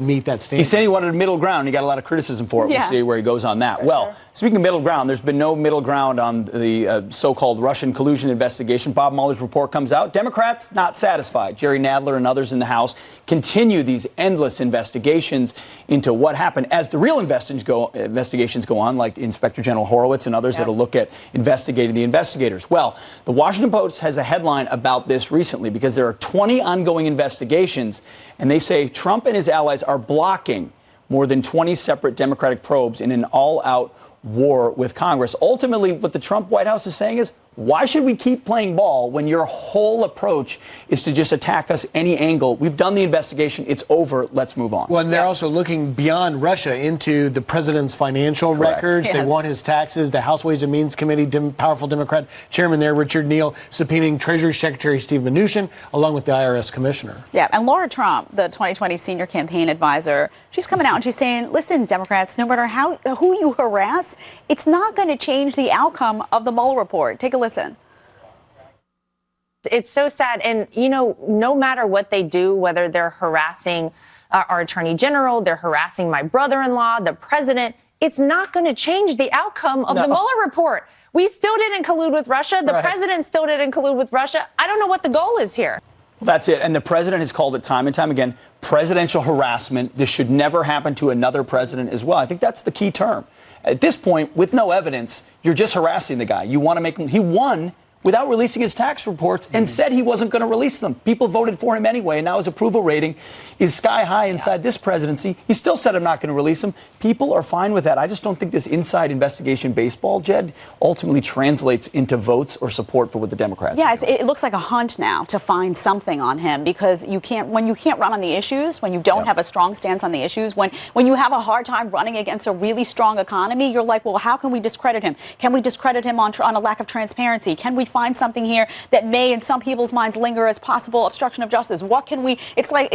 meet that standard. He said he wanted a middle ground. He got a lot of criticism for it. Yeah. We'll see where he goes on that. Well, speaking of middle ground, there's been no middle ground on the so-called Russian collusion investigation. Bob Mueller's report comes out. Democrats not satisfied. Jerry Nadler and others in the House continue these endless investigations into what happened as the real investigations go on, like Inspector General Horowitz and others that'll look at investigating the investigators. Well, the Washington Post has a headline about this recently because there are 20 ongoing investigations, and they say Trump and his allies are blocking more than 20 separate Democratic probes in an all-out war with Congress. Ultimately, what the Trump White House is saying is, why should we keep playing ball when your whole approach is to just attack us any angle? We've done the investigation. It's over. Let's move on. Well, and they're also looking beyond Russia into the president's financial records. Yes. They want his taxes. The House Ways and Means Committee, powerful Democrat chairman there, Richard Neal, subpoenaing Treasury Secretary Steve Mnuchin, along with the IRS commissioner. Yeah, and Lara Trump, the 2020 senior campaign advisor, she's coming out and she's saying, listen, Democrats, no matter who you harass, it's not going to change the outcome of the Mueller report. Take a listen. It's so sad. And, no matter what they do, whether they're harassing our attorney general, they're harassing my brother-in-law, the president, it's not going to change the outcome of the Mueller report. We still didn't collude with Russia. The president still didn't collude with Russia. I don't know what the goal is here. Well, that's it. And the president has called it time and time again, presidential harassment. This should never happen to another president as well. I think that's the key term. At this point, with no evidence, you're just harassing the guy. You want to make him. He won without releasing his tax reports and said he wasn't going to release them. People voted for him anyway, and now his approval rating is sky high inside this presidency. He still said I'm not going to release them. People are fine with that. I just don't think this inside investigation baseball, Jed, ultimately translates into votes or support for what the Democrats are doing. It looks like a hunt now to find something on him because when you can't run on the issues, when you don't have a strong stance on the issues, when you have a hard time running against a really strong economy, you're like, well, how can we discredit him? Can we discredit him on a lack of transparency? Can we find something here that may in some people's minds linger as possible obstruction of justice? What can we it's like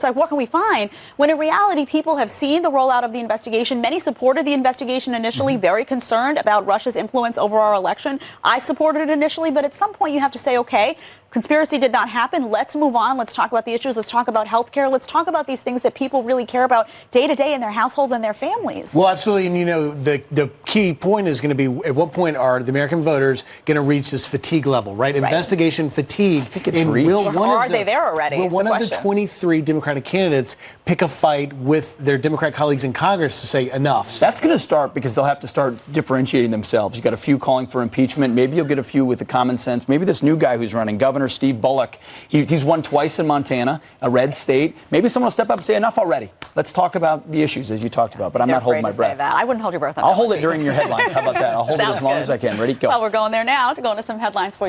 what can we find, when in reality people have seen the rollout of the investigation. Many supported the investigation initially, very concerned about Russia's influence over our election. I supported it initially, but at some point you have to say, okay, conspiracy did not happen. Let's move on. Let's talk about the issues. Let's talk about health care. Let's talk about these things that people really care about day to day in their households and their families. Well, absolutely. And, the key point is going to be at what point are the American voters going to reach this fatigue level, right? Investigation fatigue. I think it's reached. Are they there already? Will one of the 23 Democratic candidates pick a fight with their Democrat colleagues in Congress to say enough? That's going to start because they'll have to start differentiating themselves. You've got a few calling for impeachment. Maybe you'll get a few with the common sense. Maybe this new guy who's running, Governor Steve Bullock, he's won twice in Montana, a red state. Maybe someone will step up and say enough already. Let's talk about the issues as you talked about. But I'm not holding my breath. Say that. I wouldn't hold your breath on I'll that hold it during your headlines. How about that? I'll hold it as long as I can. Ready? Go. Well, we're going there now to go into some headlines for you.